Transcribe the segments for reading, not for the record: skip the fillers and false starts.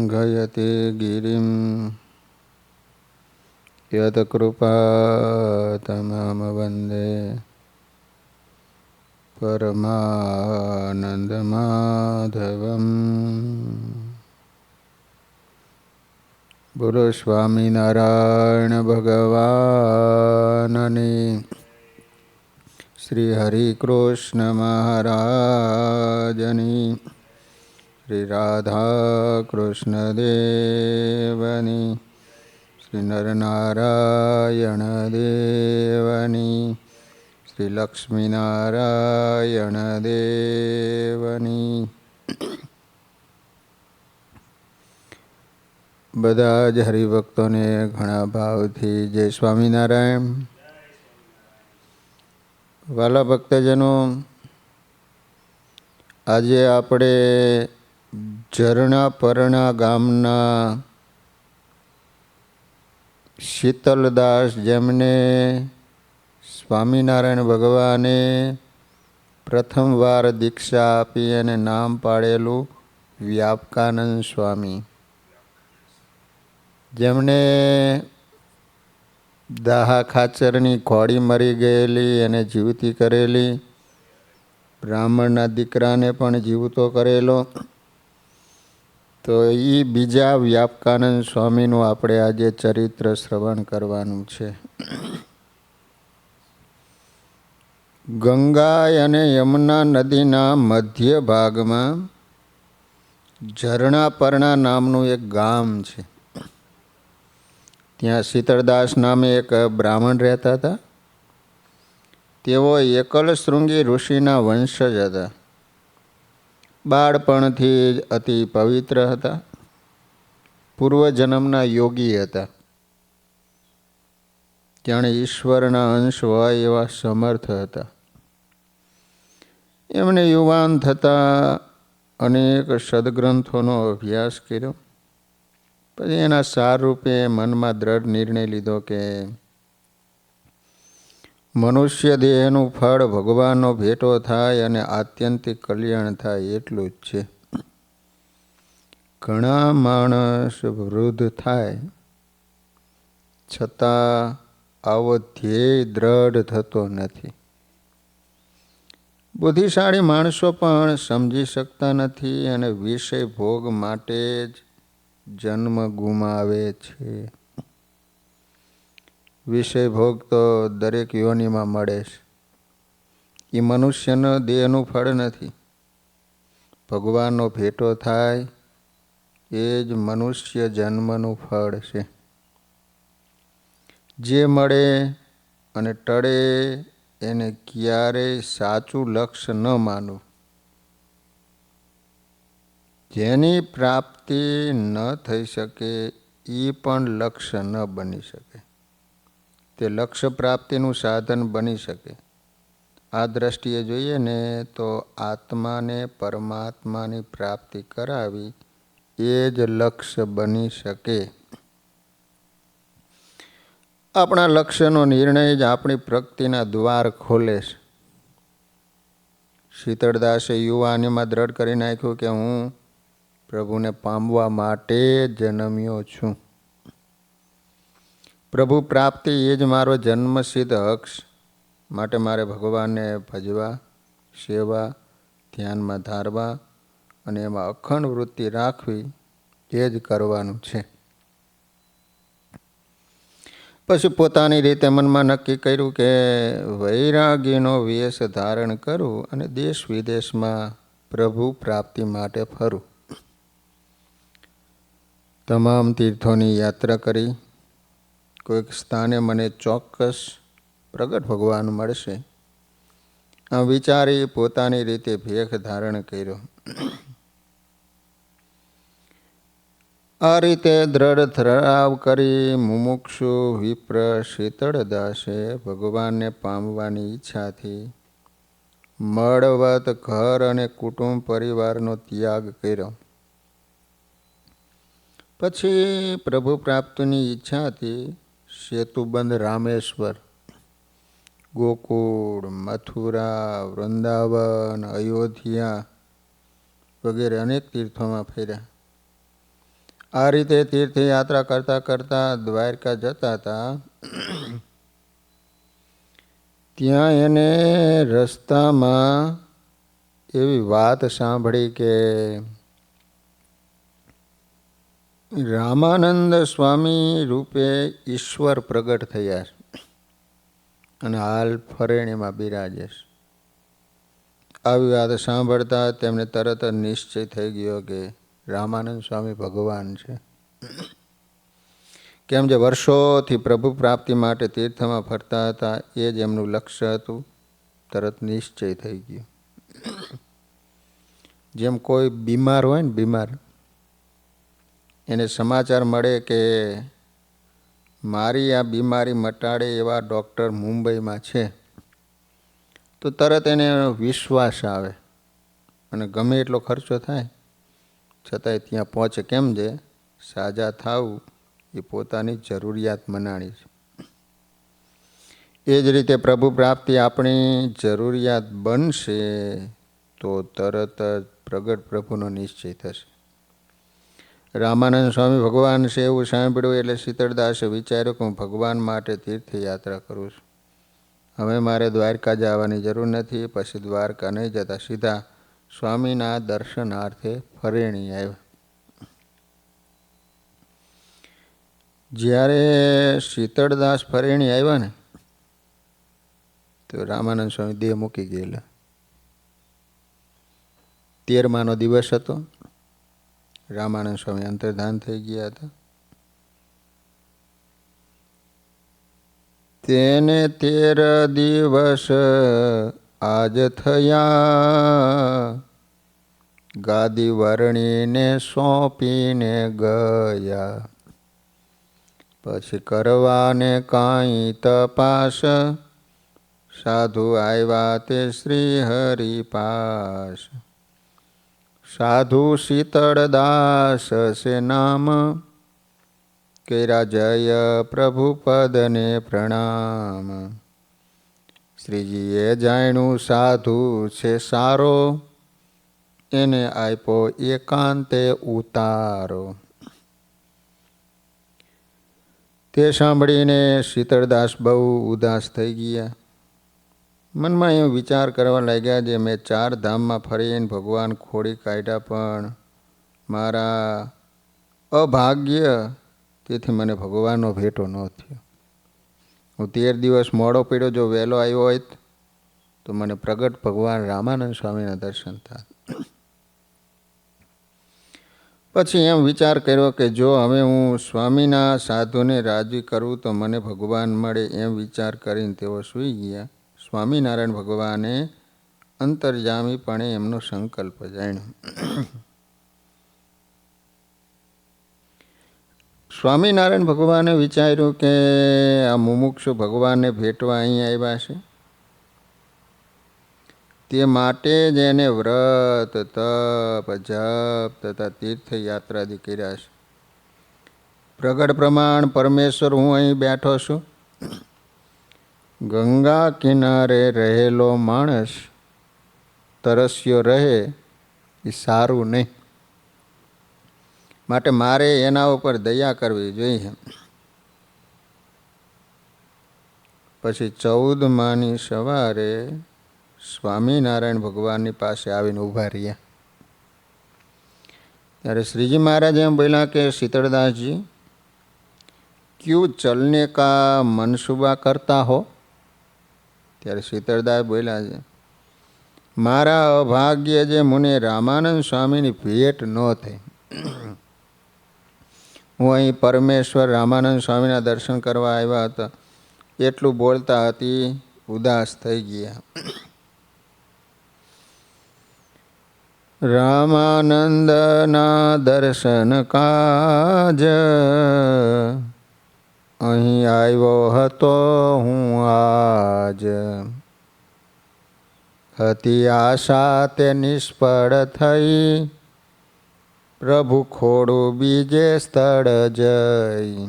लङ्घयते गिरिं यत्कृपातमहं वन्दे परमानन्दमाधवम्। बोलो स्वामीनारायण भगवाननी, श्री हरि कृष्ण महाराजनी, श्री राधा कृष्ण देवनी, श्री नरनारायण देवनी, श्री लक्ष्मीनारायण देवनी। બધા જ હરિભક્તોને ઘણા ભાવથી જય સ્વામિનારાયણ। વાલા ભક્તજનો, આજે આપણે ઝરણાપરણા ગામના શીતલદાસ, જેમને સ્વામિનારાયણ ભગવાને પ્રથમવાર દીક્ષા આપી અને નામ પાડેલું વ્યાપકાનંદ સ્વામી, જેમણે દાહા ખાચરની ઘોડી મરી ગયેલી અને જીવતી કરેલી, બ્રાહ્મણના દીકરાને પણ જીવતો કરેલો, તો એ બીજા વ્યાપકાનંદ સ્વામીનું આપણે આજે ચરિત્ર શ્રવણ કરવાનું છે। ગંગા અને યમુના નદીના મધ્ય ભાગમાં ઝરણાપરણા નામનું એક ગામ છે। ત્યાં શીતળદાસ નામે એક બ્રાહ્મણ રહેતા હતા। તેઓ એકલ શૃંગી ઋષિના વંશજ હતા। બાળપણથી જ અતિ પવિત્ર હતા। પૂર્વજન્મના યોગી હતા। જાણે ઈશ્વરના અંશ હોય એવા સમર્થ હતા। એમણે યુવાન થતાં અનેક સદગ્રંથોનો અભ્યાસ કર્યો। પછી એના સારરૂપે મનમાં દ્રઢ નિર્ણય લીધો કે મનુષ્ય દેહનું ફળ ભગવાનનો ભેટો થાય અને આત્યંતિક કલ્યાણ થાય એટલું જ છે। ઘણા માણસ વૃદ્ધ થાય છતાં આવો ધ્યેય દ્રઢ થતો નથી। બુદ્ધિશાળી માણસો પણ સમજી શકતા નથી અને વિષય ભોગ માટે જ જન્મ ગુમાવે છે। વિષય ભોગ તો દરેક યોનિમાં મળે છે। એ મનુષ્યનો દેહનું ફળ નથી। ભગવાનનો ભેટો થાય એ જ મનુષ્ય જન્મનું ફળ છે। જે મળે અને ટળે એને ક્યારેય સાચું લક્ષ્ય ન માનવું। જેની પ્રાપ્તિ ન થઈ શકે એ પણ લક્ષ્ય ન બની શકે। તે લક્ષ્ય પ્રાપ્તિનું સાધન બની શકે। આ દ્રષ્ટિએ જોઈએ ને તો આત્માને પરમાત્માની પ્રાપ્તિ કરાવી એ જ લક્ષ્ય બની શકે। આપણા લક્ષ્યનો નિર્ણય જ આપણી પ્રગતિના દ્વાર ખોલે છે। શીતળદાસે યુવાનીમાં દ્રઢ કરી નાખ્યું કે હું પ્રભુને પામવા માટે જન્મ્યો છું। પ્રભુ પ્રાપ્તિ એ જ મારો જન્મસિદ્ધ હક છે। માટે મારે ભગવાનને ભજવા, સેવા, ધ્યાનમાં ધારવા અને એમાં અખંડ વૃત્તિ રાખવી એ જ કરવાનું છે। પછી પોતાની રીતે મનમાં નક્કી કર્યું કે વૈરાગીનો વેશ ધારણ કરું અને દેશ વિદેશમાં પ્રભુ પ્રાપ્તિ માટે ફરું। તમામ તીર્થોની યાત્રા કરી। કોઈક સ્થાને મને ચોક્કસ પ્રગટ ભગવાન મળશે આ વિચારી પોતાની રીતે ભેખ ધારણ કર્યો। આ રીતે દ્રઢ ઠરાવ કરી મુમુક્ષુ વિપ્ર શીતળદાસે ભગવાનને પામવાની ઈચ્છાથી મળવત ઘર અને કુટુંબ પરિવારનો ત્યાગ કર્યો। પછી પ્રભુ પ્રાપ્તિની ઈચ્છાથી સેતુબંધ રામેશ્વર, ગોકુળ, મથુરા, વૃંદાવન, અયોધ્યા વગેરે અનેક તીર્થોમાં ફર્યા આ રીતે તીર્થયાત્રા કરતાં કરતાં દ્વારકા જતા હતા. ત્યાં એને રસ્તામાં એવી વાત સાંભળી કે રામાનંદ સ્વામી રૂપે ઈશ્વર પ્રગટ થયા છે અને હાલ ફરેણીમાં બિરાજે છે. આવી વાત સાંભળતા તેમને તરત જ નિશ્ચય થઈ ગયો કે રામાનંદ સ્વામી ભગવાન છે. કેમ જે વર્ષોથી પ્રભુ પ્રાપ્તિ માટે તીર્થમાં ફરતા હતા એ જ એમનું લક્ષ્ય હતું. તરત નિશ્ચય થઈ ગયો. જેમ કોઈ બીમાર હોય ને, બીમાર એને સમાચાર મળે કે મારી આ બીમારી મટાડે એવા ડૉક્ટર મુંબઈમાં છે, તો તરત એને વિશ્વાસ આવે અને ગમે એટલો ખર્ચો થાય છતાંય ત્યાં પહોંચે. કેમ છે સાજા થવું એ પોતાની જરૂરિયાત મનાણી છે. એ જ રીતે પ્રભુ પ્રાપ્તિ આપણી જરૂરિયાત બનશે તો તરત જ પ્રગટ પ્રભુનો નિશ્ચય થશે. રામાનંદ સ્વામી ભગવાન છે એવું સાંભળ્યું એટલે શીતળદાસે વિચાર્યું કે હું ભગવાન માટે તીર્થયાત્રા કરું છું. હવે મારે દ્વારકા જવાની જરૂર નથી. પછી દ્વારકા નહીં જતા સીધા સ્વામીના દર્શનાર્થે ફરેણી આવ્યા. જ્યારે શીતળદાસ ફરેણી આવ્યા ને તો રામાનંદ સ્વામી દેહ મૂકી ગયેલા. 13માનો દિવસ હતો. રામાનંદ સ્વામી અંતર્ધાન થઈ ગયા હતા. તેને 13 દિવસ આજ થયા, ગાદી વર્ણીને સોંપીને ગયા. પછી કરવાને કાંઈ તપાસ, સાધુ આવ્યા તે શ્રી હરિ પાસ. સાધુ શીતળદાસ છે નામ, કર્યા જય પ્રભુ પદને પ્રણામ. શ્રીજીએ જાણ્યું સાધુ છે સારો, એને આપ્યો એકાંતે ઉતારો. તે સાંભળીને શીતળદાસ બહુ ઉદાસ થઈ ગયા. મનમાં એમ વિચાર કરવા લાગ્યા જે મેં 4 ધામમાં ફરીને ભગવાન ખોડી કાઢ્યા, પણ મારા અભાગ્ય તેથી મને ભગવાનનો ભેટો ન થયો. હું 13 દિવસ મોડો પડ્યો. જો વહેલો આવ્યો હોત તો મને પ્રગટ ભગવાન રામાનંદ સ્વામીના દર્શન થાત. પછી એમ વિચાર કર્યો કે જો હવે હું સ્વામીના સાધુને રાજી કરું તો મને ભગવાન મળે. એમ વિચાર કરીને તેઓ સૂઈ ગયા. સ્વામિનારાયણ ભગવાને અંતર્જામીપણે એમનો સંકલ્પ જાણ્યો. સ્વામિનારાયણ ભગવાને વિચાર્યું કે આ મુમુક્ષુ ભગવાનને ભેટવા અહીં આવ્યા છે, તે માટે જ એને વ્રત, તપ, જપ તથા તીર્થયાત્રાદિ કર્યા છે. પ્રગટ પ્રમાણ પરમેશ્વર હું અહીં બેઠો છું. ગંગા કિનારે રહેલો માણસ તરસ્યો રહે એ સારું નહીં. માટે મારે એના ઉપર દયા કરવી જોઈએ. પછી 14માની સવારે સ્વામિનારાયણ ભગવાનની પાસે આવીને ઊભા રહ્યા. ત્યારે શ્રીજી મહારાજ એમ બોલ્યા કે શીતળદાસજી, ક્યું ચલને કા મનસુબા કરતા હો? ત્યારે શીતળદાસ બોલ્યા છે, મારા અભાગ્ય જે મને રામાનંદ સ્વામીની ભેટ ન થઈ. હું અહીં પરમેશ્વર રામાનંદ સ્વામીના દર્શન કરવા આવ્યા હતા. એટલું બોલતા હતી ઉદાસ થઈ ગયા. રામાનંદના દર્શન કાજ અહીં આવ્યો હતો હું આજ. હતી આશા તે નિષ્ફળ થઈ, પ્રભુ ખોડું બીજે સ્થળ જઈ.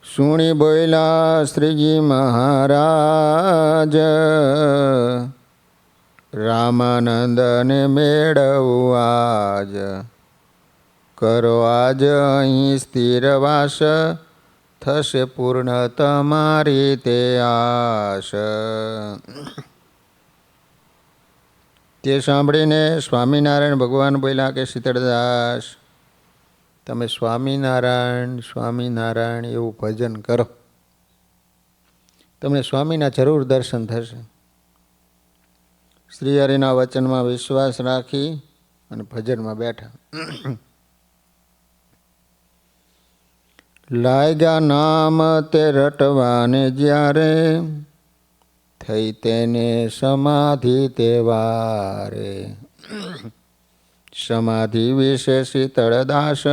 સુણી બોલ્યા શ્રીજી મહારાજ, રામાનંદને મેળવું આજ. કરો આજ અહીં સ્થિરવાસ, થશે પૂર્ણ તમારી તે આશ. તે સાંભળીને સ્વામિનારાયણ ભગવાન બોલ્યા કે શીતળદાસ, તમે સ્વામિનારાયણ સ્વામિનારાયણ એવું ભજન કરો, તમને સ્વામીના જરૂર દર્શન થશે. શ્રી હરિના વચનમાં વિશ્વાસ રાખી અને ભજનમાં બેઠા. લાગ્યા નામ તે રટવાને જ્યારે, થઈ તેને સમાધિ તે વારે. સમાધિ વિશે શીતળદાસ,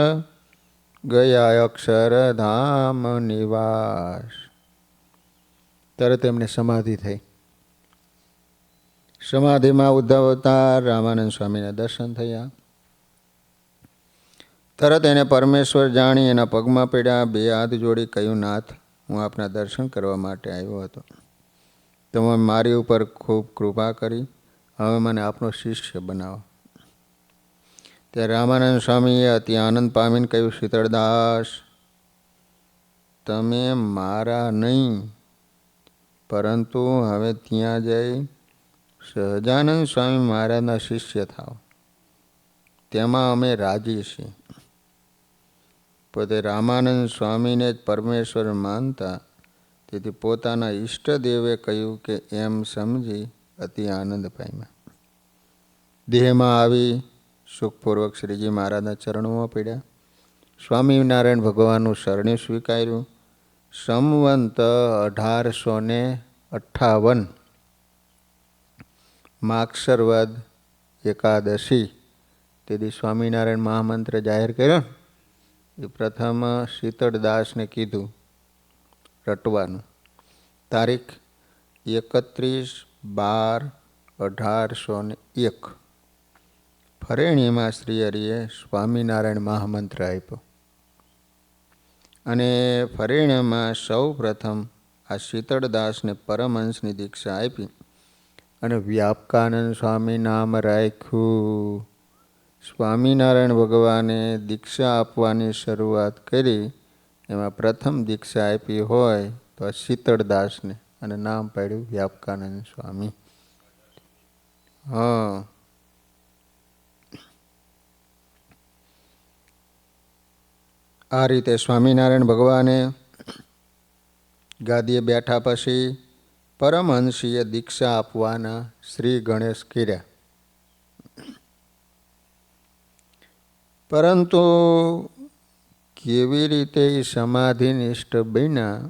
ગયા અક્ષરધામ નિવાસ. તરત એમને સમાધિ થઈ. સમાધિમાં ઉદ્ધવ અવતાર રામાનંદ સ્વામીના દર્શન થયા. તરત એને પરમેશ્વર જાણી એના પગમાં પડ્યા, બે હાથ જોડી કહ્યું, નાથ, હું આપના દર્શન કરવા માટે આવ્યો હતો. તમે મારી ઉપર ખૂબ કૃપા કરી, હવે મને આપનો શિષ્ય બનાવો. ત્યારે રામાનંદ સ્વામીએ અતિ આનંદ પામીને કહ્યું, શીતળદાસ, તમે મારા નહીં, પરંતુ હવે ત્યાં જઈ સહજાનંદ સ્વામી મહારાજના શિષ્ય થાવ, તેમાં અમે રાજી છીએ. પોતે રામાનંદ સ્વામીને જ પરમેશ્વર માનતા, તેથી પોતાના ઈષ્ટદેવે કહ્યું કે એમ સમજી અતિ આનંદ પામ્યા. દેહમાં આવી સુખપૂર્વક શ્રીજી મહારાજના ચરણોમાં પડ્યા. સ્વામિનારાયણ ભગવાનનું શરણ્ય સ્વીકાર્યું. સંવંત 1858 માક્ષરવદ એકાદશી તેથી સ્વામિનારાયણ મહામંત્ર જાહેર કર્યો. એ પ્રથમ શીતળદાસને કીધું રટવાનું. તારીખ 31/12/1801 ફરેણીમાં શ્રી હરિએ સ્વામિનારાયણ મહામંત્ર આપ્યો. અને ફરેણીમાં સૌ પ્રથમ આ શીતળદાસને પરમહંસની દીક્ષા આપી અને વ્યાપકાનંદ સ્વામી નામ રાખ્યું. સ્વામિનારાયણ ભગવાને દીક્ષા આપવાની શરૂઆત કરી. એમાં પ્રથમ દીક્ષા આપી હોય તો શીતળદાસને, અને નામ પાડ્યું વ્યાપકાનંદ સ્વામી. આ રીતે સ્વામિનારાયણ ભગવાને ગાદીએ બેઠા પછી પરમહંસીએ દીક્ષા આપવાના શ્રી ગણેશ કર્યા. પરંતુ કેવી રીતે એ સમાધિનિષ્ઠ બન્યા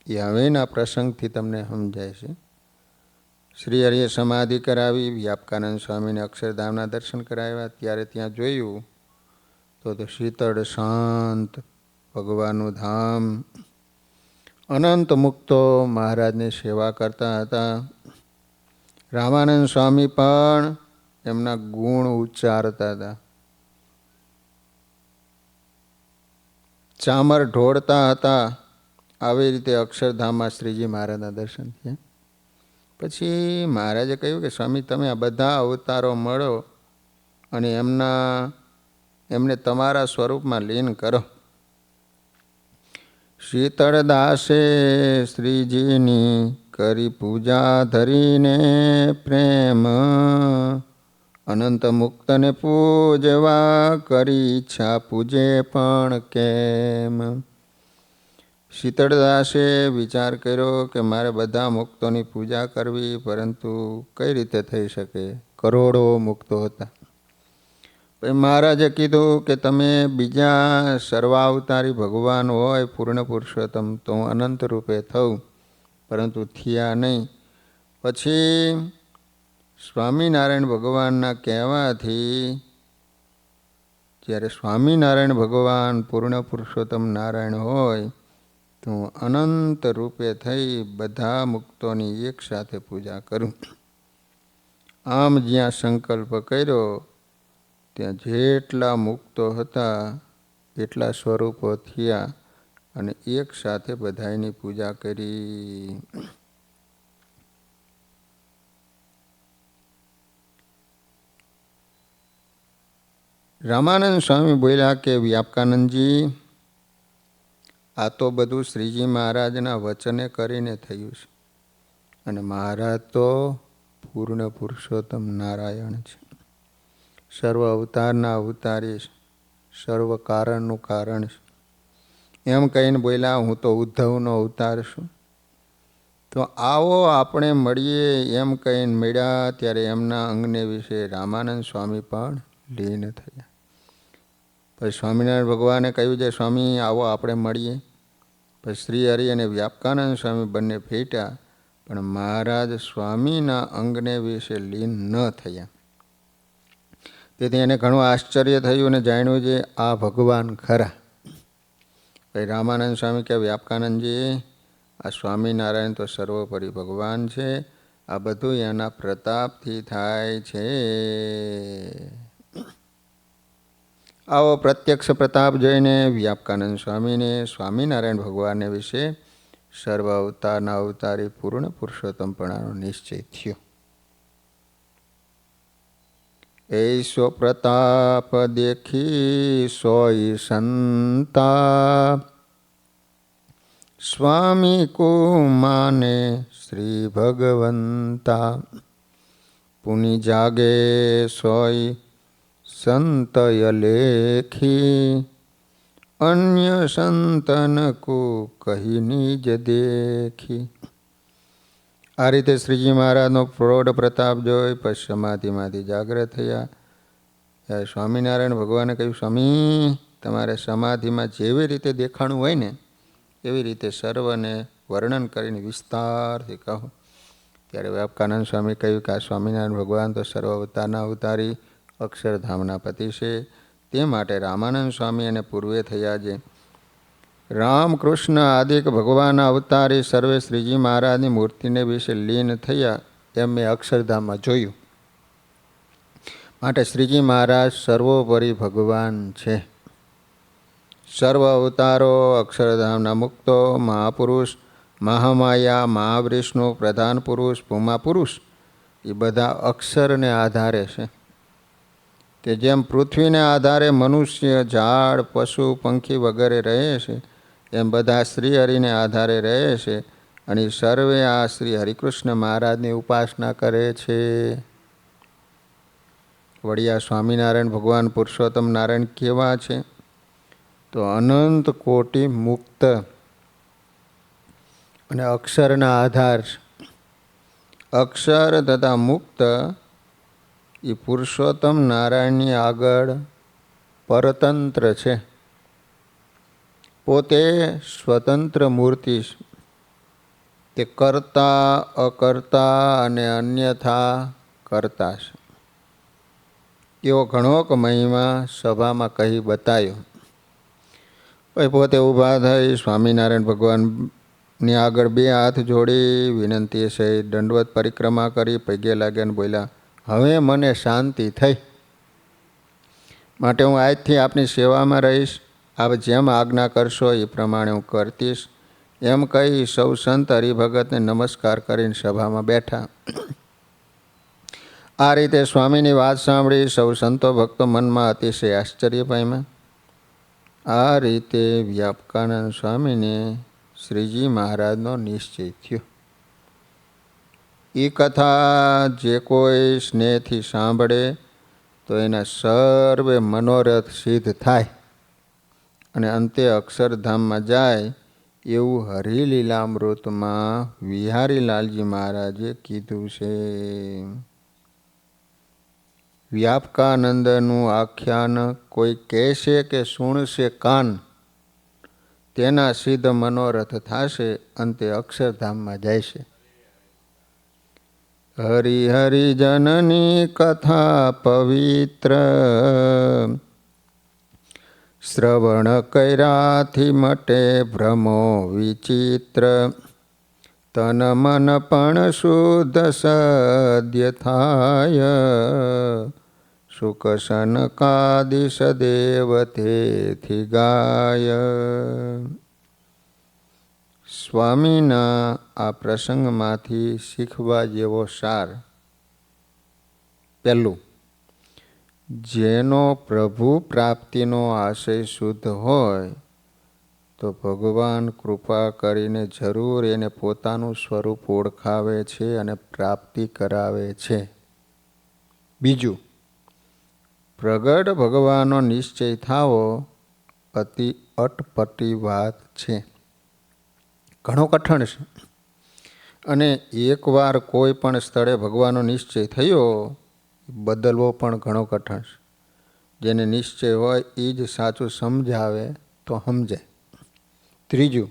એ હવેના પ્રસંગથી તમને સમજાય છે. શ્રી હરિએ સમાધિ કરાવી, વ્યાપકાનંદ સ્વામીને અક્ષરધામના દર્શન કરાવ્યા. ત્યારે ત્યાં જોયું તો શીતળ શાંત ભગવાનનું ધામ. અનંત મુક્તો મહારાજની સેવા કરતા હતા. રામાનંદ સ્વામી પણ એમના ગુણ ઉચ્ચારતા હતા. ચામર ઢોળતા હતા. આવી રીતે અક્ષરધામમાં શ્રીજી મહારાજના દર્શન થયા. પછી મહારાજે કહ્યું કે સ્વામી, તમે આ બધા અવતારો મળો અને એમને તમારા સ્વરૂપમાં લીન કરો. શીતળદાસે શ્રીજીની કરી પૂજા ધરીને પ્રેમ, અનંત મુક્તને પૂજવા કરી ઈચ્છા પૂજે પણ કેમ. શીતળદાસે વિચાર કર્યો કે મારે બધા મુક્તોની પૂજા કરવી, પરંતુ કઈ રીતે થઈ શકે? કરોડો મુક્તો હતા. મહારાજે કીધું કે તમે બીજા સર્વાવતારી ભગવાન હોય, પૂર્ણ પુરુષોત્તમ, તો હું અનંત રૂપે થઉં, પરંતુ થયા નહીં. પછી સ્વામિનારાયણ ભગવાનના કહેવાથી જ્યારે સ્વામિનારાયણ ભગવાન પૂર્ણ પુરુષોત્તમ નારાયણ હોય તો હું અનંત રૂપે થઈ બધા મુક્તોની એક સાથે પૂજા કરું. આમ જ્યાં સંકલ્પ કર્યો ત્યાં જેટલા મુક્તો હતા એટલા સ્વરૂપો થયા અને એક સાથે બધાની પૂજા કરી. રામાનંદ સ્વામી બોલ્યા કે વ્યાપકાનંદજી, આ તો બધું શ્રીજી મહારાજના વચને કરીને થયું છે, અને મહારાજ તો પૂર્ણ પુરુષોત્તમ નારાયણ છે, સર્વ અવતારના અવતારી છે, સર્વ કારણનું કારણ છે. એમ કહીને બોલ્યા હું તો ઉદ્ધવનો અવતાર છું. તો આવો આપણે મળીએ એમ કહીને મળ્યા ત્યારે એમના અંગને વિશે રામાનંદ સ્વામી પણ લીન થયા. પછી સ્વામિનારાયણ ભગવાને કહ્યું છે, સ્વામી આવો આપણે મળીએ. પછી શ્રી હરિ અને વ્યાપકાનંદ સ્વામી બંને ભેટ્યા, પણ મહારાજ સ્વામીના અંગને વિશે લીન ન થયા. તેથી એને ઘણું આશ્ચર્ય થયું અને જાણ્યું છે આ ભગવાન ખરા. પછી રામાનંદ સ્વામી કે વ્યાપકાનંદજી, આ સ્વામિનારાયણ તો સર્વોપરી ભગવાન છે, આ બધું એના પ્રતાપથી થાય છે. આવો પ્રત્યક્ષ પ્રતાપ જોઈને વ્યાપકાનંદ સ્વામીને સ્વામિનારાયણ ભગવાનને વિશે સર્વ અવતારના અવતારી પૂર્ણ પુરુષોત્તમપણાનો નિશ્ચય થયો. એસો પ્રતાપ દેખી સોઈ સંતા, સ્વામી કો માને શ્રી ભગવંતા. પુનિ જાગે સોઈ સંતય લેખી, અન્ય સંતન કો કહી નિજ દેખી. આ રીતે શ્રીજી મહારાજનો પ્રૌઢ પ્રતાપ જોઈ પછી સમાધિમાંથી જાગ્રત થયા. ત્યારે સ્વામિનારાયણ ભગવાને કહ્યું, સ્વામી તમારે સમાધિમાં જેવી રીતે દેખાણું હોય ને એવી રીતે સર્વને વર્ણન કરીને વિસ્તારથી કહો. ત્યારે વ્યાપકાનંદ સ્વામી કહ્યું કે આ સ્વામિનારાયણ ભગવાન તો સર્વ અવતારના અવતારી અક્ષરધામના પતિ છે, તે માટે રામાનંદ સ્વામી એને પૂર્વે થયા છે. રામકૃષ્ણ આદિક ભગવાન અવતારી સર્વે શ્રીજી મહારાજની મૂર્તિને વિશે લીન થયા એમ મેં અક્ષરધામમાં જોયું. માટે શ્રીજી મહારાજ સર્વોપરી ભગવાન છે. સર્વ અવતારો અક્ષરધામના મુક્તો મહાપુરુષ, મહામાયા, મહાવિષ્ણુ, પ્રધાન પુરુષ, ભૂમા પુરુષ એ બધા અક્ષરને આધારે છે. કે જેમ પૃથ્વીને આધારે મનુષ્ય, ઝાડ, પશુ, પંખી વગેરે રહે છે, એમ બધા શ્રી હરિને આધારે રહે છે. અને સર્વે આ શ્રી હરિકૃષ્ણ મહારાજની ઉપાસના કરે છે. વળી આ સ્વામિનારાયણ ભગવાન પુરુષોત્તમ નારાયણ કેવા છે? તો અનંત કોટી મુક્ત અને અક્ષરના આધાર. અક્ષર તથા મુક્ત એ પુરુષોત્તમ નારાયણની આગળ પરતંત્ર છે. પોતે સ્વતંત્ર મૂર્તિ છે. તે કરતા, અકર્તા અને અન્યથા કરતા છે. એવો ઘણોક મહિમા સભામાં કહી બતાવ્યો. પછી પોતે ઊભા થઈ સ્વામિનારાયણ ભગવાનની આગળ બે હાથ જોડી વિનંતી સહિત દંડવત પરિક્રમા કરી પગે લાગ્યા અને બોલ્યા, હવે મને શાંતિ થઈ, માટે હું આજથી આપની સેવામાં રહીશ. આપ જેમ આજ્ઞા કરશો એ પ્રમાણે હું કરતીશ. એમ કહી સૌ સંત હરિભગતને નમસ્કાર કરીને સભામાં બેઠા. આ રીતે સ્વામીની વાત સાંભળી સૌ સંતો ભક્તો મનમાં અતિશય આશ્ચર્ય પામ્યા. આ રીતે વ્યાપકાનંદ સ્વામીને શ્રીજી મહારાજનો નિશ્ચય થયો. એ કથા જે કોઈ સ્નેહથી સાંભળે તો એના સર્વે મનોરથ સિદ્ધ થાય અને અંતે અક્ષરધામમાં જાય એવું હરિલીલામૃતમાં વિહારીલાલજી મહારાજે કીધું છે. વ્યાપકાનંદનું આખ્યાન કોઈ કહેશે કે સુણશે કાન, તેના સિદ્ધ મનોરથ થશે, અંતે અક્ષરધામમાં જાય છે. હરિ હરિજનની કથા પવિત્ર, શ્રવણ કર્યાથી મટે ભ્રમો વિચિત્ર. તન મન પણ શુદ્ધ સદ્ય થાય, સુખ સનકાદિ સદેવ તેથી ગાય. સ્વામીના આ પ્રસંગમાંથી શીખવા જેવો સાર. પહેલું, જેનો પ્રભુ પ્રાપ્તિનો આશય શુદ્ધ હોય તો ભગવાન કૃપા કરીને જરૂર એને પોતાનું સ્વરૂપ ઓળખાવે છે અને પ્રાપ્તિ કરાવે છે. બીજું, પ્રગટ ભગવાનનો નિશ્ચય થાવો અતિ અટપટી વાત છે, ઘણો કઠણ છે. અને એકવાર કોઈ પણ સ્થળે ભગવાનનો નિશ્ચય થયો બદલવો પણ ઘણો કઠણ છે. જેને નિશ્ચય હોય એ જ સાચું સમજાવે તો સમજાય. ત્રીજું,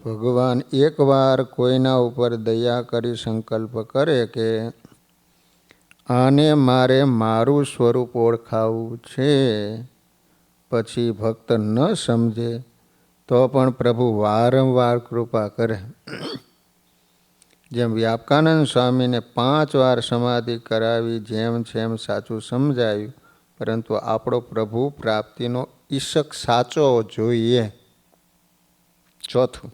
ભગવાન એકવાર કોઈના ઉપર દયા કરી સંકલ્પ કરે કે આને મારે મારું સ્વરૂપ ઓળખાવવું છે, પછી ભક્ત ન સમજે તો પણ પ્રભુ વારંવાર કૃપા કરે. જેમ વ્યાપકાનંદ સ્વામીને 5 વાર સમાધિ કરાવી જેમ સાચું સમજાયું, પરંતુ આપણો પ્રભુ પ્રાપ્તિનો ઈશક સાચો જોઈએ. ચોથું,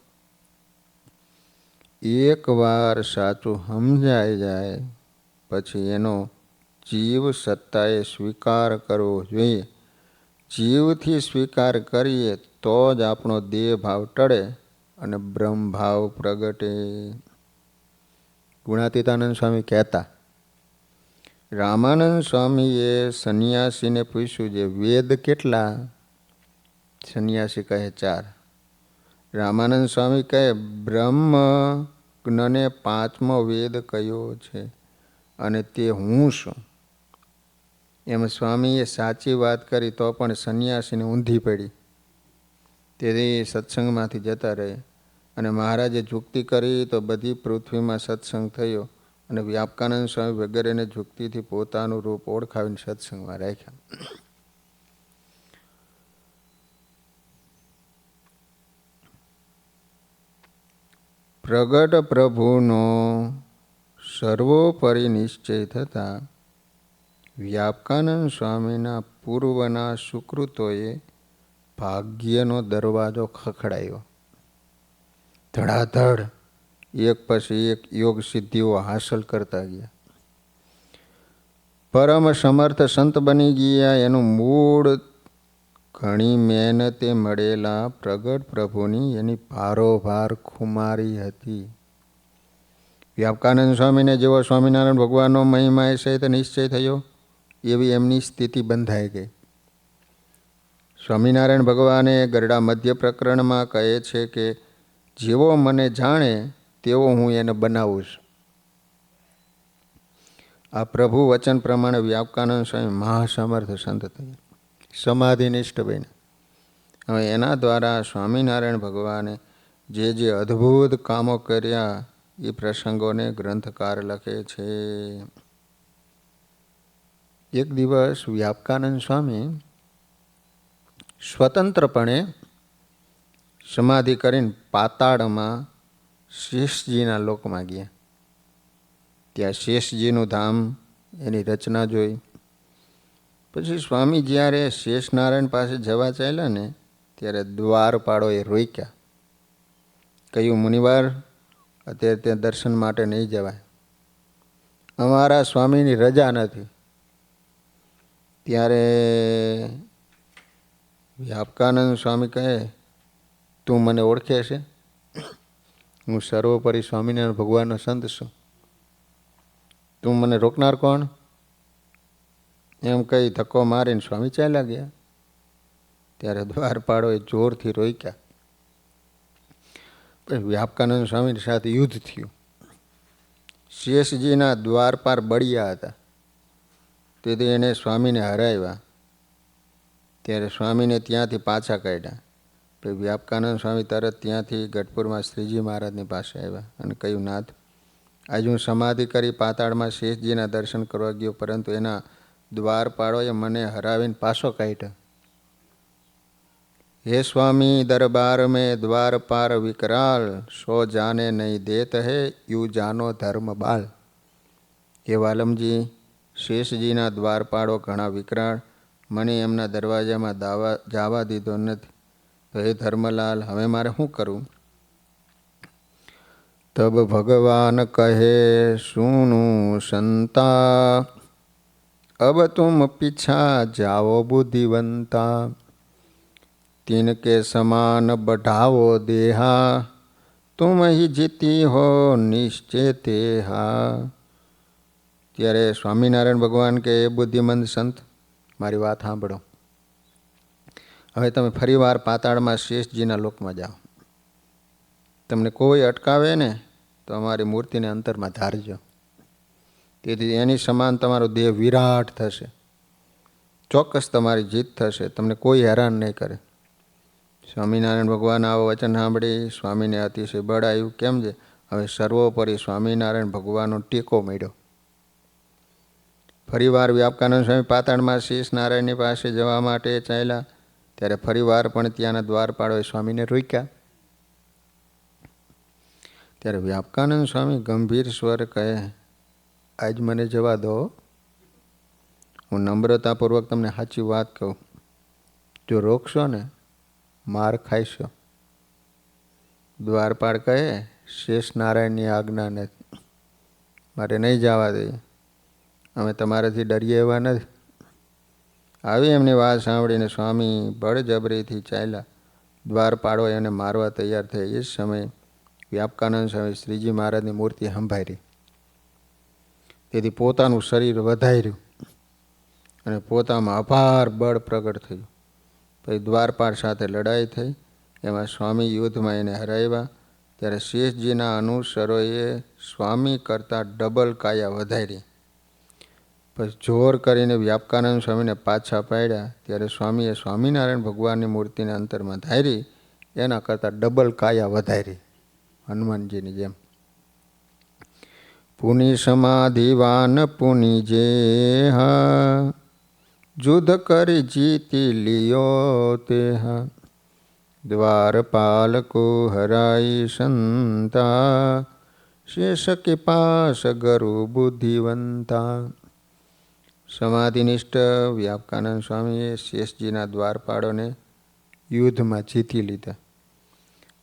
એકવાર સાચું સમજાઈ જાય પછી એનો જીવ સત્તાએ સ્વીકાર કરવો જોઈએ. જીવથી સ્વીકાર કરીએ તો જ આપણો દેહ ભાવ ટળે અને બ્રહ્મ ભાવ પ્રગટે. ગુણાતીતાનંદ સ્વામી કહેતા, રામાનંદ સ્વામીએ સંન્યાસીને પૂછ્યું, જે વેદ કેટલા? સંન્યાસી કહે 4. રામાનંદ સ્વામી કહે, બ્રહ્મ જ્ઞને 5મો વેદ કયો છે અને તે હું છું. એમ સ્વામીએ સાચી વાત કરી તો પણ સંન્યાસીને ઊંધી પડી. તેથી સત્સંગમાંથી જતા રહે. અને મહારાજે જુક્તિ કરી તો બધી પૃથ્વીમાં સત્સંગ થયો અને વ્યાપકાનંદ સ્વામી વગેરેને જુક્તિથી પોતાનું રૂપ ઓળખાવીને સત્સંગમાં રાખ્યા. પ્રગટ પ્રભુનો સર્વોપરી નિશ્ચય થતાં વ્યાપકાનંદ સ્વામીના પૂર્વના સુકૃતોએ ભાગ્યનો દરવાજો ખખડાયો. ધડાધડ એક પછી એક યોગ સિદ્ધિઓ હાંસલ કરતા ગયા. પરમ સમર્થ સંત બની ગયા. એનું મૂળ ઘણી મહેનતે મળેલા પ્રગટ પ્રભુની એની ભારોભાર ખુમારી હતી. વ્યાપકાનંદ સ્વામીને જેવો સ્વામિનારાયણ ભગવાનનો મહિમા સહિત નિશ્ચય થયો એવી એમની સ્થિતિ બંધાઈ ગઈ. સ્વામિનારાયણ ભગવાને ગરડા મધ્ય પ્રકરણમાં કહે છે કે જેવો મને જાણે તેવો હું એને બનાવું છું. આ પ્રભુ વચન પ્રમાણે વ્યાપકાનંદ સ્વામી મહાસમર્થ સંત થયા, સમાધિનિષ્ઠ બન્યા. હવે એના દ્વારા સ્વામિનારાયણ ભગવાને જે અદ્ભુત કામો કર્યા એ પ્રસંગોને ગ્રંથકાર લખે છે. એક દિવસ વ્યાપકાનંદ સ્વામી સ્વતંત્રપણે સમાધિ કરીને પાતાળમાં શેષજીના લોકમાં ગયા. ત્યાં શેષજીનું ધામ, એની રચના જોઈ. પછી સ્વામી જ્યારે શેષનારાયણ પાસે જવા ચાલ્યા ને ત્યારે દ્વારપાળોએ રોક્યા. કહ્યું, મુનિવાર, અત્યારે ત્યાં દર્શન માટે નહીં જવાય, અમારા સ્વામીની રજા નથી. ત્યારે વ્યાપકાનંદ સ્વામી કહે, તું મને ઓળખે છે? હું સર્વોપરી સ્વામિનારાયણ ભગવાનનો સંત છું. તું મને રોકનાર કોણ? એમ કહી ધક્કો મારીને સ્વામી ચાલ્યા ગયા. ત્યારે દ્વારપાળોએ જોરથી રોક્યા. પછી વ્યાપકાનંદ સ્વામીની સાથે યુદ્ધ થયું. શેષજીના દ્વારપાર બળિયા હતા, તેથી એને સ્વામીને હરાવ્યા. ત્યારે સ્વામીને ત્યાંથી પાછા કાઢ્યા. પછી વ્યાપકાનંદ સ્વામી તરત ત્યાંથી ગઢપુરમાં શ્રીજી મહારાજની પાસે આવ્યા અને કહ્યું, નાથ, આજે હું સમાધિ કરી પાતાળમાં શેષજીના દર્શન કરવા ગયો, પરંતુ એના દ્વારપાળોએ મને હરાવીને પાછો કાઢ્યો. હે સ્વામી, દરબાર મેં દ્વાર પાર વિકરાલ, સો જાને નહીં દેત હે યુ જાનો ધર્મ બાલ. હે વાલમજી, શેષજીના દ્વારપાળો ઘણા વિકરાળ, મને એમના દરવાજામાં જવા દીધો નથી. તો હે ધર્મલાલ, હવે મારે શું કરવું? તબ ભગવાન કહે, સુનું સંતા, अब तुम पीछा जाओ बुद्धिवंता, तिनके समान बढ़ाओ देहा, तुम ही जीती हो निश्चेते હા. ત્યારે સ્વામિનારાયણ ભગવાન કે એ બુદ્ધિમંત સંત, મારી વાત સાંભળો. હવે તમે ફરીવાર પાતાળમાં શેષજીના લોકમાં જાઓ. તમને કોઈ અટકાવે ને તો અમારી મૂર્તિને અંતરમાં ધારજો. તેથી એની સમાન તમારો દેહ વિરાટ થશે. ચોક્કસ તમારી જીત થશે. તમને કોઈ હેરાન નહીં કરે. સ્વામિનારાયણ ભગવાન આવો વચન સાંભળી સ્વામીને અતિશય બળ આવ્યું. કેમ છે? હવે સર્વોપરી સ્વામિનારાયણ ભગવાનનો ટેકો મળ્યો. ફરીવાર વ્યાપકાનંદ સ્વામી પાતાળમાં શેષ નારાયણની પાસે જવા માટે ચાલ્યા. ત્યારે ફરીવાર પણ ત્યાંના દ્વારપાળોએ સ્વામીને રોક્યા. ત્યારે વ્યાપકાનંદ સ્વામી ગંભીર સ્વર કહે, આજ મને જવા દો. હું નમ્રતાપૂર્વક તમને સાચી વાત કહું, જો રોકશો ને માર ખાઈશો. દ્વારપાળ કહે, શેષ નારાયણની આજ્ઞા નથી, મારે નહીં જવા દઈએ. અમે તમારાથી ડરીએ એવા નથી. આવી એમની વાત સાંભળીને સ્વામી બળજબરીથી ચાલ્યા. દ્વારપાળો એને મારવા તૈયાર થઈ. એ જ સમયે વ્યાપકાનંદ સ્વામી શ્રીજી મહારાજની મૂર્તિ સંભાળી. તેથી પોતાનું શરીર વધાર્યું અને પોતામાં અપાર બળ પ્રગટ થયું. પછી દ્વારપાળ સાથે લડાઈ થઈ. એમાં સ્વામી યુદ્ધમાં એને હરાવ્યા. ત્યારે શેષજીના અનુસરોએ સ્વામી કરતાં ડબલ કાયા વધારી. પછી જોર કરીને વ્યાપકાનંદ સ્વામીને પાછા પાડ્યા. ત્યારે સ્વામીએ સ્વામિનારાયણ ભગવાનની મૂર્તિને અંતરમાં ધારી એના કરતાં ડબલ કાયા વધારી, હનુમાનજીની જેમ. પુનિ સમાધિવાન પુનિ જે યુદ્ધ કરી જીતી લિયો તે દ્વારપાલકો હરાઈ સંતા શેષ કે પાસ ગરુ બુદ્ધિવંતા. સમાધિનિષ્ઠ વ્યાપકાનંદ સ્વામીએ શેષજીના દ્વારપાળોને યુદ્ધમાં જીતી લીધા.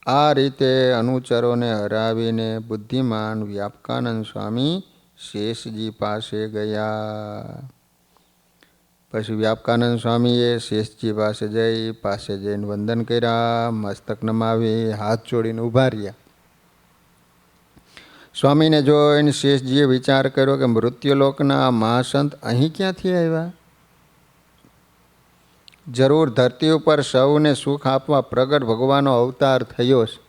આ રીતે અનુચરોને હરાવીને બુદ્ધિમાન વ્યાપકાનંદ સ્વામી શેષજી પાસે ગયા. પછી વ્યાપકાનંદ સ્વામીએ શેષજી પાસે જઈને વંદન કર્યા, મસ્તક નમાવી, હાથ જોડીને ઊભા રહ્યા. સ્વામીને જોઈને શેષજીએ વિચાર કર્યો કે મૃત્યુલોકના આ મહાસંત અહીં ક્યાંથી આવ્યા? જરૂર ધરતી ઉપર સૌને સુખ આપવા પ્રગટ ભગવાનનો અવતાર થયો છે.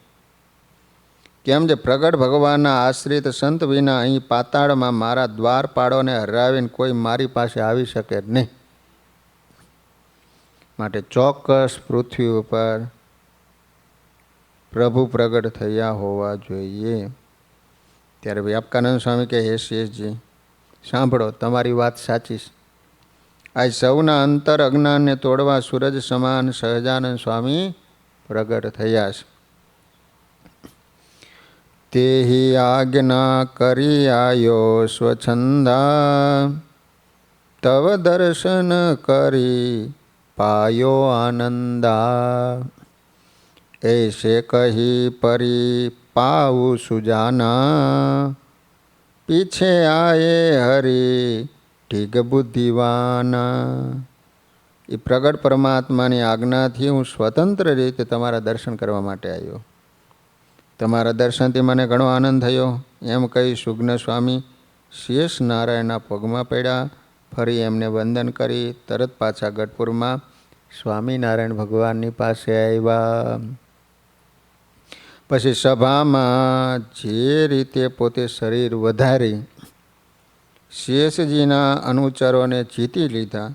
કેમ જે પ્રગટ ભગવાનના આશ્રિત સંત વિના અહીં પાતાળમાં મારા દ્વારપાળોને હરાવીને કોઈ મારી પાસે આવી શકે નહીં. માટે ચોક્કસ પૃથ્વી ઉપર પ્રભુ પ્રગટ થયા હોવા જોઈએ. ત્યારે વ્યાપકાનંદ સ્વામી કહે, હે શેષજી, સાંભળો, તમારી વાત સાચી છે. આજ સૌના અંતર અજ્ઞાનને તોડવા સૂરજ સમાન સહજાનંદ સ્વામી પ્રગટ થયા છે. તેહી આજ્ઞા કરી આયો સ્વછંદા, તવ દર્શન કરી પાયો આનંદા. ऐसे कही परी पाऊ सुजाना, पीछे आए हरि ઠીક બુદ્ધિવાના. એ પ્રગટ પરમાત્માની આજ્ઞાથી હું સ્વતંત્ર રીતે તમારા દર્શન કરવા માટે આવ્યો. તમારા દર્શનથી મને ઘણો આનંદ થયો. એમ કહી સુજ્ઞ સ્વામી શેષ નારાયણના પગમાં પડ્યા. ફરી એમને વંદન કરી તરત પાછા ગઢપુરમાં સ્વામિનારાયણ ભગવાનની પાસે આવ્યા. પછી સભામાં જે રીતે પોતે શરીર વધારી શેષજીના અનુચરોને જીતી લીધા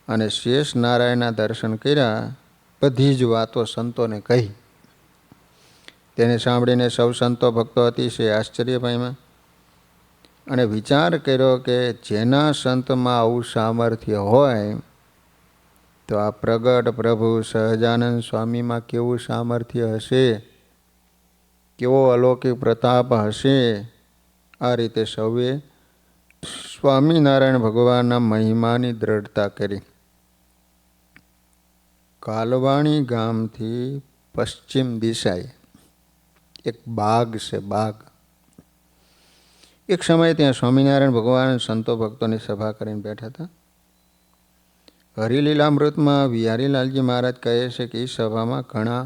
અને શેષ નારાયણના દર્શન કર્યા, બધી જ વાતો સંતોને કહી. તેને સાંભળીને સૌ સંતો ભક્તો અતિશય આશ્ચર્ય પામ્યા અને વિચાર કર્યો કે જેના સંતમાં આવું સામર્થ્ય હોય તો આ પ્રગટ પ્રભુ સહજાનંદ સ્વામીમાં કેવું સામર્થ્ય હશે, કેવો અલૌકિક પ્રતાપ હશે. આ રીતે સૌએ સ્વામિનારાયણ ભગવાનના મહિમાની દ્રઢતા કરી. કાલવાણી ગામથી પશ્ચિમ દિશાએ એક બાગ છે. બાગ એક સમયે ત્યાં સ્વામિનારાયણ ભગવાન સંતો ભક્તોની સભા કરીને બેઠા હતા. હરિલીલામૃતમાં વિહારીલાલજી મહારાજ કહે છે કે એ સભામાં ઘણા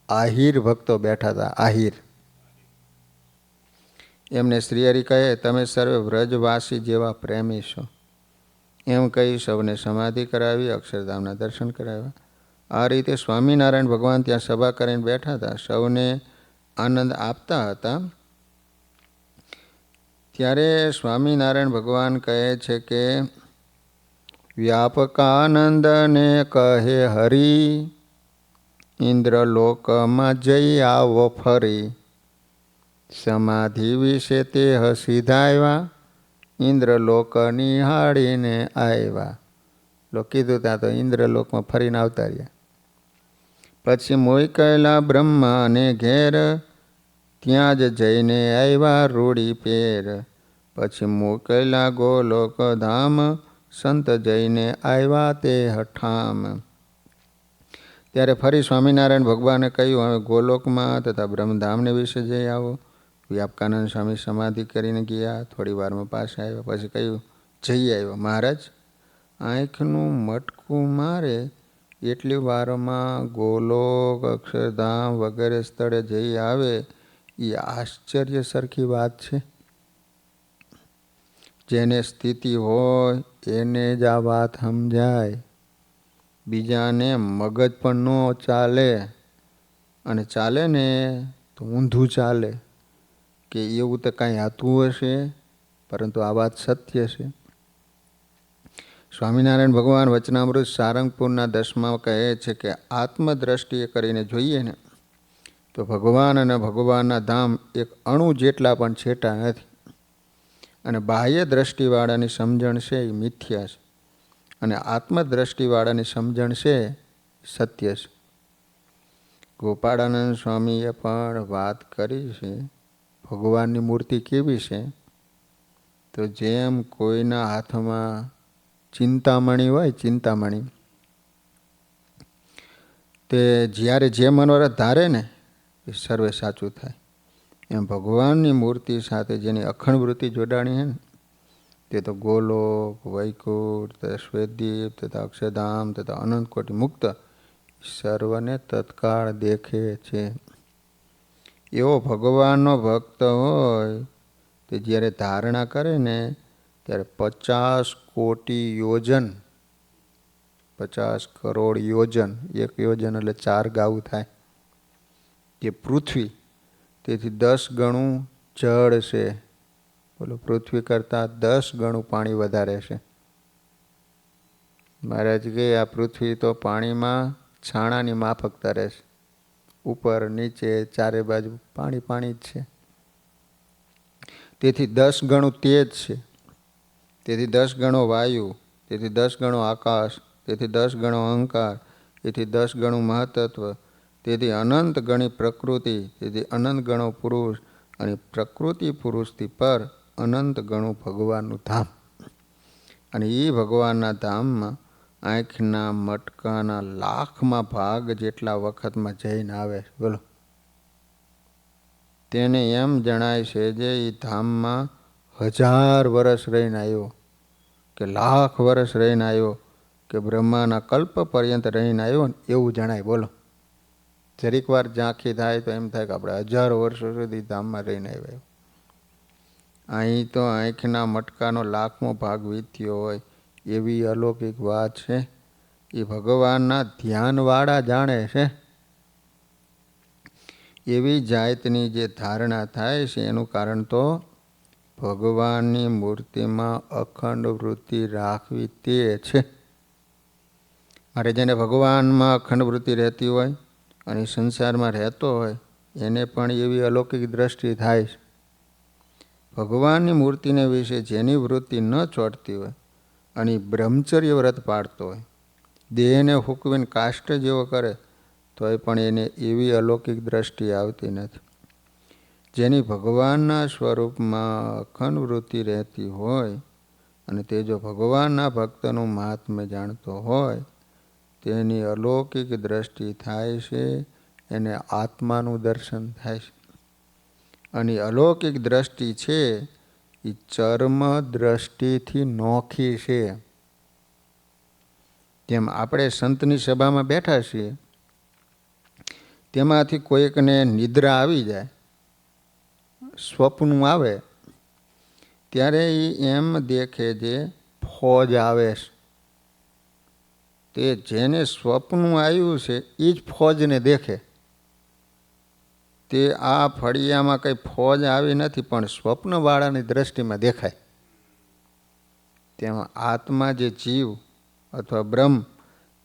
આહિર ભક્તો બેઠા હતા. આહિર એમને શ્રીહરિ કહે, તમે સર્વે વ્રજવાસી જેવા પ્રેમી છો. એમ કહી સૌને સમાધિ કરાવી, અક્ષરધામના દર્શન કરાવ્યા. આ રીતે સ્વામિનારાયણ ભગવાન ત્યાં સભા કરીને બેઠા હતા, સૌને આનંદ આપતા હતા. ત્યારે સ્વામિનારાયણ ભગવાન કહે છે કે વ્યાપકાનંદને કહે હરિ, ઇન્દ્રલોકમાં જઈ આવો ફરી. સમાધિ વિશે તે હસી ધાવ્યા, ઇન્દ્રલોક નિહાળીને આવ્યા. કીધું ત્યાં તો ઇન્દ્રલોકમાં ફરીને આવતા રહ્યા. પછી મોકલ્યા બ્રહ્માને ઘેર, ત્યાં જ જઈને આવ્યા રૂડી પેર. પછી મોકલ્યા ગોલોક ધામ, સંત જઈને આવ્યા તે હઠામ. ત્યારે ફરી સ્વામિનારાયણ ભગવાને કહ્યું, હવે ગોલોકમાં તથા બ્રહ્મધામને વિશે જઈ આવો. વ્યાપકાનંદ સ્વામી સમાધિ કરીને ગયા. થોડી વારમાં પાછા આવ્યા. પછી કહ્યું, જઈ આવ્યો મહારાજ, આંખનું મટકું મારે એટલી વારમાં ગોલોક, અક્ષરધામ વગેરે સ્થળે જઈ આવે એ આશ્ચર્ય સરખી વાત છે. જેને સ્થિતિ હોય એને જ આ વાત સમજાય. બીજાને મગજ પણ ન ચાલે, અને ચાલે ને તો ઊંધું ચાલે કે એવું તો કાંઈ હતું હશે, પરંતુ આ વાત સત્ય છે. સ્વામિનારાયણ ભગવાન વચનામૃત સારંગપુરના 10માં કહે છે કે આત્મદ્રષ્ટિએ કરીને જોઈએ ને તો ભગવાન અને ભગવાનના ધામ એક અણુ જેટલા પણ છેટા નથી. અને બાહ્ય દ્રષ્ટિવાળાની સમજણ છે એ મિથ્યા છે, અને આત્મદ્રષ્ટિવાળાની સમજણ છે એ સત્ય છે. ગોપાળાનંદ સ્વામીએ પણ વાત કરી છે. ભગવાનની મૂર્તિ કેવી છે? તો જેમ કોઈના હાથમાં ચિંતામણી હોય, ચિંતામણી, તે જ્યારે જે મનોરથ ધારે ને એ સર્વે સાચું થાય. એમ ભગવાનની મૂર્તિ સાથે જેની અખંડ વૃત્તિ જોડાણી છે ને તે તો ગોલોક, વૈકુંઠ તથા શ્વેતદીપ તથા અક્ષરધામ તથા અનંતકોટી મુક્ત સર્વને તત્કાળ દેખે છે. એવો ભગવાનનો ભક્ત હોય તે જ્યારે ધારણા કરે ને ત્યારે 50 કોટી યોજન, 50 કરોડ યોજન, એક યોજન એટલે 4 ગાઉ થાય, જે પૃથ્વી, તેથી 10 ગણું જળ છે. બોલો, પૃથ્વી કરતાં 10 ગણું પાણી વધારે છે. મહારાજ કે આ પૃથ્વી તો પાણીમાં છાણાની માફક તરે છે. ઉપર નીચે ચારે બાજુ પાણી પાણી જ છે. તેથી 10 ગણું તેજ છે, તેથી 10 ગણો વાયુ, તેથી 10 ગણો આકાશ, તેથી 10 ગણો અહંકાર, તેથી 10 ગણું મહત્ત્વ, તેથી અનંત ગણી પ્રકૃતિ, તેથી અનંત ગણો પુરુષ, અને પ્રકૃતિ પુરુષથી પર અનંત ગણું ભગવાનનું ધામ. અને એ ભગવાનના ધામમાં આંખના મટકાના લાખમાં ભાગ જેટલા વખતમાં જઈને આવે. બોલો, તેને એમ જણાય છે જે એ ધામમાં 1000 વર્ષ રહીને આવ્યો, કે લાખ વર્ષ રહીને આવ્યો, કે બ્રહ્માના કલ્પ પર્યંત રહીને આવ્યો ને એવું જણાય. બોલો, જરીક વાર ઝાંખી થાય તો એમ થાય કે આપણે 1000 વર્ષો સુધી ધામમાં રહીને આવ્યા. અહીં તો આંખના મટકાનો લાખમો ભાગ વીત્યો હોય એવી અલૌકિક વાત છે. એ ભગવાનના ધ્યાનવાળા જાણે છે. એવી જાતની જે ધારણા થાય છે એનું કારણ તો ભગવાનની મૂર્તિમાં અખંડ વૃત્તિ રાખવી તે છે. અરે જેને ભગવાનમાં અખંડ વૃત્તિ રહેતી હોય અને સંસારમાં રહેતો હોય એને પણ એવી અલૌકિક દ્રષ્ટિ થાય છે. ભગવાનની મૂર્તિને વિશે જેની વૃત્તિ ન ચોંટતી હોય અને બ્રહ્મચર્ય વ્રત પાડતો હોય, દેહને હુકવીને કાષ્ટ જેવો કરે તોય પણ એને એવી અલૌકિક દ્રષ્ટિ આવતી નથી. જેની ભગવાનના સ્વરૂપમાં અખંડ વૃત્તિ રહેતી હોય અને તે જો ભગવાનના ભક્તનું મહાત્મ્ય જાણતો હોય તેની અલૌકિક દ્રષ્ટિ થાય છે. એને આત્માનું દર્શન થાય છે. અને અલૌકિક દ્રષ્ટિ છે એ ચર્મ દ્રષ્ટિથી નોખી છે. જેમ આપણે સંતની સભામાં બેઠા છીએ, તેમાંથી કોઈકને નિદ્રા આવી જાય, સ્વપ્ન આવે, ત્યારે એ એમ દેખે જે ફોજ આવે છે. તે જેને સ્વપ્ન આવ્યું છે એ જ ફોજને દેખે. તે આ ફળિયામાં કંઈ ફોજ આવી નથી, પણ સ્વપ્નવાળાની દ્રષ્ટિમાં દેખાય. તેમાં આત્મા જે જીવ અથવા બ્રહ્મ,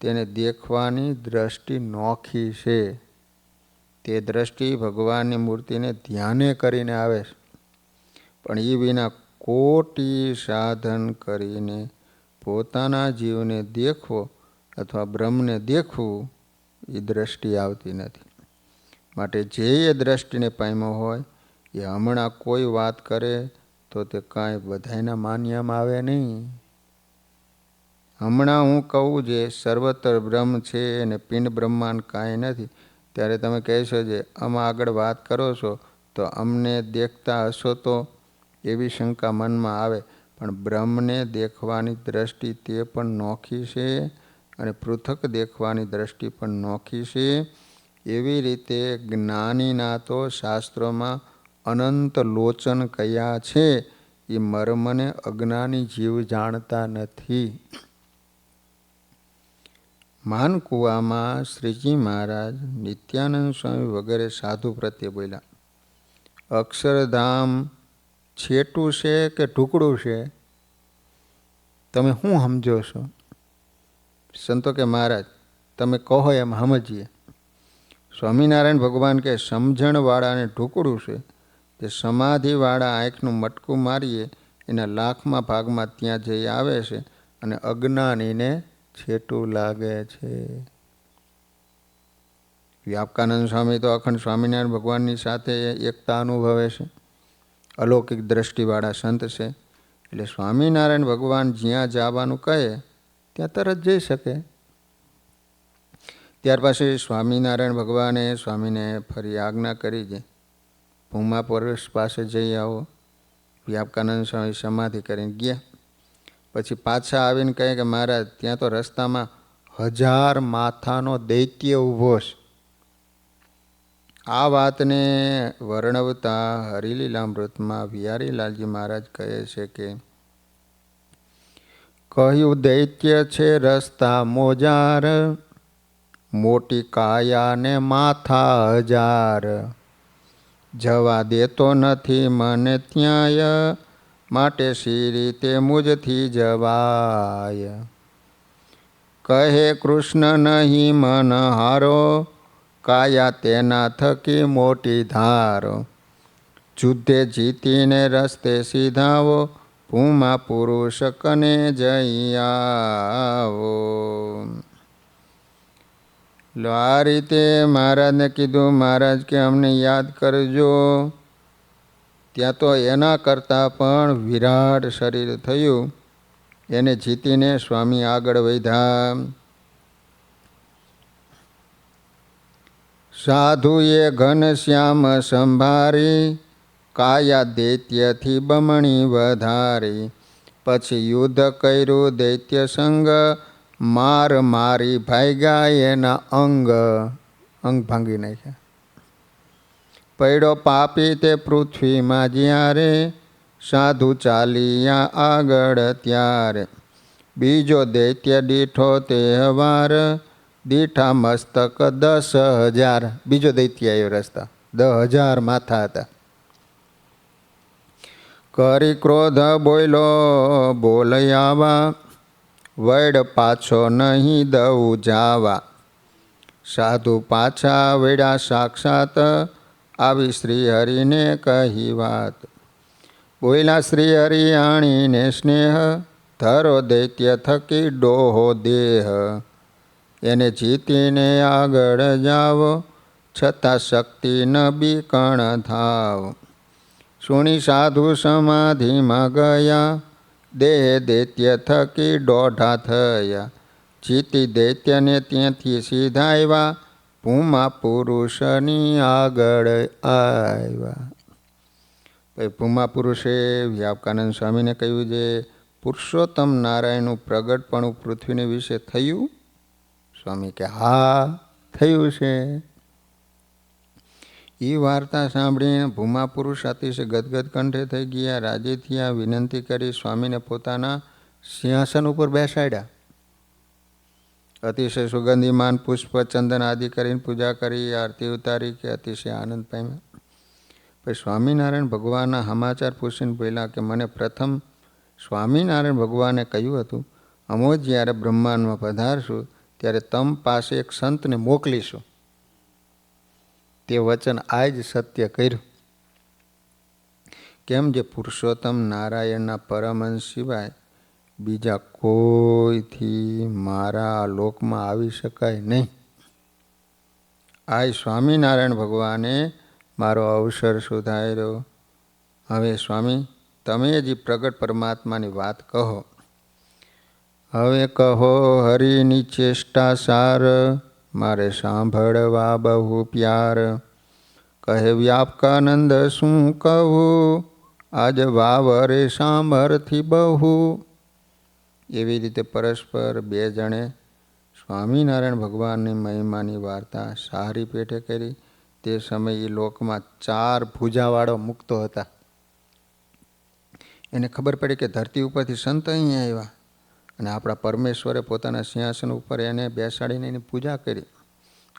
તેને દેખવાની દ્રષ્ટિ નોખી છે. તે દ્રષ્ટિ ભગવાનની મૂર્તિને ધ્યાને કરીને આવે છે. પણ એ વિના કોટી સાધન કરીને પોતાના જીવને દેખવો અથવા બ્રહ્મને દેખવું, એ દ્રષ્ટિ આવતી નથી. માટે જે એ દ્રષ્ટિને પામ્યો હોય એ હમણાં કોઈ વાત કરે તો તે કાંઈ બધાયના માન્યામાં આવે નહીં. હમણાં હું કહું જે સર્વત્ર બ્રહ્મ છે અને પિંડ બ્રહ્માંડ કાંઈ નથી, ત્યારે તમે કહેશો જે આમાં આગળ વાત કરો છો તો અમને દેખતા હશો તો, એવી શંકા મનમાં આવે. પણ બ્રહ્મને દેખવાની દ્રષ્ટિ તે પણ નોખી છે અને પૃથક દેખવાની દ્રષ્ટિ પણ નોખી છે. એવી રીતે જ્ઞાનીના તો શાસ્ત્રોમાં અનંત લોચન કયા છે, એ મર્મને અજ્ઞાની જીવ જાણતા નથી. માનકુવામાં શ્રીજી મહારાજ, નિત્યાનંદ સ્વામી વગેરે સાધુ પ્રત્યે બોલ્યા, અક્ષરધામ છેટું છે કે ટુકડું છે? તમે શું સમજો છો? સંતો કે મહારાજ તમે કહો એમ સમજીએ. સ્વામિનારાયણ ભગવાન કે સમજણવાળાને ટુકડું છે. જે સમાધિવાળા આંખનું મટકું મારીએ એના લાખમાં ભાગમાં ત્યાં જઈ આવે છે અને અજ્ઞાનીને છેટું લાગે છે. વ્યાપકાનંદ સ્વામી તો અખંડ સ્વામિનારાયણ ભગવાનની સાથે એકતા અનુભવે છે. અલૌકિક દ્રષ્ટિવાળા સંત છે. એટલે સ્વામિનારાયણ ભગવાન જ્યાં જવાનું કહે ત્યાં તરત જઈ શકે. ત્યાર પછી સ્વામિનારાયણ ભગવાને સ્વામીને ફરી આજ્ઞા કરી છે, ભૂમા પુરુષ પાસે જઈ આવો. વ્યાપકાનંદ સ્વામી સમાધિ કરીને ગયા. પછી પાછા આવીને કહે કે મહારાજ ત્યાં તો રસ્તામાં 1000 માથાનો દૈત્ય ઊભો છે. આ વાતને વર્ણવતા હરિલીલામૃતમાં વિહારીલાલજી મહારાજ કહે છે કે કહ્યું દૈત્ય છે રસ્તા મોજાર, મોટી કાયા ને માથા 1000. જવા દેતો નથી મને ત્યાંય, માટે સી રીતે મુજથી જવાય. કહે કૃષ્ણ નહીં મન હારો, કાયા તેના થકી મોટી ધારો. યુદ્ધે જીતીને રસ્તે સીધાવો, ભૂમા પુરુષ કને જઈ આવો. આ રીતે મહારાજને કીધું, મહારાજ કે અમને યાદ કરજો. ત્યાં તો એના કરતાં પણ વિરાટ શરીર થયું. એને જીતીને સ્વામી આગળ વધ્યા. સાધુએ ઘનશ્યામ સંભારી, કાયા દૈત્યથી બમણી વધારી. પછી યુદ્ધ કર્યું દૈત્ય સંગ, માર મારી ભાગ્યા એના અંગ ભાંગી નાખ્યા. પડ્યો પાપી તે પૃથ્વીમાં જ્યારે, સાધુ ચાલ્યા આગળ ત્યારે. બીજો દૈત્ય દીઠો તે વાર, દીઠા મસ્તક 10,000. બીજો દૈત્ય આવ્યો રસ્તા, 10,000 માથા હતા. કરી ક્રોધ બોલો બોલયાવા, વડ પાછો નહીં દઉં જાવા. સાધુ પાછા વડ્યા સાક્ષાત, આવી શ્રી હરિને કહી વાત. બોલ્યા શ્રી હરિ આણીને સ્નેહ, ધરો દૈત્ય થકી ડોહો દેહ. એને જીતીને આગળ જાવ, છતાં શક્તિ ન બીકણ થાવ. સુણી સાધુ સમાધિમાં ગયા, દેહ દૈત્ય થકી દોઢા થયા. જીતી દૈત્યને ત્યાંથી સીધા આવ્યા, ભૂમા પુરુષની આગળ આવ્યા. પછી ભૂમા પુરુષે વ્યાપકાનંદ સ્વામીને કહ્યું છે, પુરુષોત્તમ નારાયણનું પ્રગટપણું પૃથ્વીને વિશે થયું? સ્વામી કે હા થયું છે. એ વાર્તા સાંભળીને ભૂમા પુરુષ અતિશય ગદગદ કંઠે થઈ ગયા, રાજી થયા, વિનંતી કરી સ્વામીને પોતાના સિંહાસન ઉપર બેસાડ્યા. અતિશય સુગંધીમાન પુષ્પ ચંદન આદિ કરીને પૂજા કરી, આરતી ઉતારી કે અતિશય આનંદ પામ્યા. પછી સ્વામિનારાયણ ભગવાનના સમાચાર પૂછીને બોલ્યા કે મને પ્રથમ સ્વામિનારાયણ ભગવાને કહ્યું હતું, અમો જ્યારે બ્રહ્માંડમાં પધારશું ત્યારે તમ પાસે એક સંતને મોકલીશું. તે વચન આજ સત્ય કર્યું. કેમ? જે પુરુષોત્તમ નારાયણના પરમહંસ સિવાય બીજા કોઈથી મારા લોકમાં આવી શકાય નહીં. આ સ્વામિનારાયણ ભગવાને મારો અવસર સુધાર્યો. હવે સ્વામી તમે જ પ્રગટ પરમાત્માની વાત કહો. હવે કહો હરિની ચેષ્ટા સાર, મારે સાંભળવા બહુ પ્યાર. કહે વ્યાપકાનંદ શું કહું, આજ વાવરે સાંભળથી બહુ. એવી રીતે પરસ્પર બે જણે સ્વામિનારાયણ ભગવાનની મહિમાની વાર્તા સારી પેટે કરી. તે સમયે લોકમાં 4 ભુજાવાળો મુક્તો હતા. એને ખબર પડી કે ધરતી ઉપરથી સંત અહીંયા આવ્યા અને આપણા પરમેશ્વરે પોતાના સિંહાસન ઉપર એને બેસાડીને એની પૂજા કરી,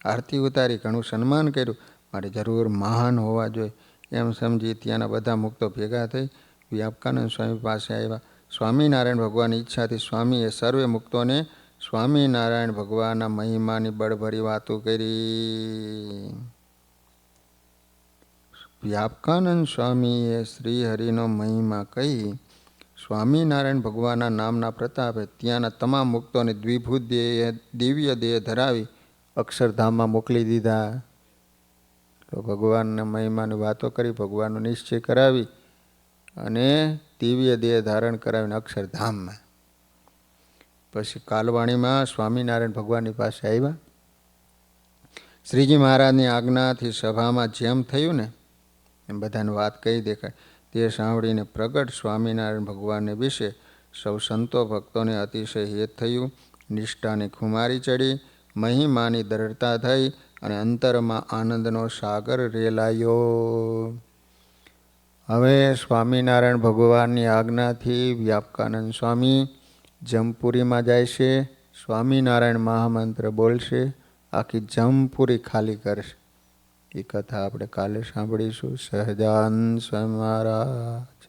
આરતી ઉતારી, ઘણું સન્માન કર્યું. મારે જરૂર મહાન હોવા જોઈએ એમ સમજી ત્યાંના બધા મુક્તો ભેગા થઈ વ્યાપકાનંદ સ્વામી પાસે આવ્યા. સ્વામિનારાયણ ભગવાનની ઈચ્છાથી સ્વામીએ સર્વે મુક્તોને સ્વામિનારાયણ ભગવાનના મહિમાની બળભરી વાતો કરી. વ્યાપકાનંદ સ્વામીએ શ્રી હરિનો મહિમા કહી સ્વામિનારાયણ ભગવાનના નામના પ્રતાપે ત્યાંના તમામ મુક્તોને દ્વિભૂત દિવ્ય દેહ ધરાવી અક્ષરધામમાં મોકલી દીધા. તો ભગવાનના મહિમાની વાતો કરી, ભગવાનનો નિશ્ચય કરાવી અને દિવ્ય દેહ ધારણ કરાવીને અક્ષરધામમાં. પછી કાલવાણીમાં સ્વામિનારાયણ ભગવાનની પાસે આવ્યા. શ્રીજી મહારાજની આજ્ઞાથી સભામાં જેમ થયું ને એમ બધાને વાત કહી દેખાય. તે સાંભળીને પ્રગટ સ્વામિનારાયણ ભગવાનને વિશે સૌ સંતો ભક્તોને અતિશય હેત થયું. નિષ્ઠાની ખુમારી ચડી, મહિમાની દૃઢતા થઈ અને અંતરમાં આનંદનો સાગર રેલાયો. હવે સ્વામિનારાયણ ભગવાનની આજ્ઞાથી વ્યાપકાનંદ સ્વામી જમપુરીમાં જાય છે. સ્વામિનારાયણ મહામંત્ર બોલશે, આખી જમપુરી ખાલી કરશે. એ કથા આપણે કાલે સાંભળીશું. સહજાનંદ સ્વામી મહારાજ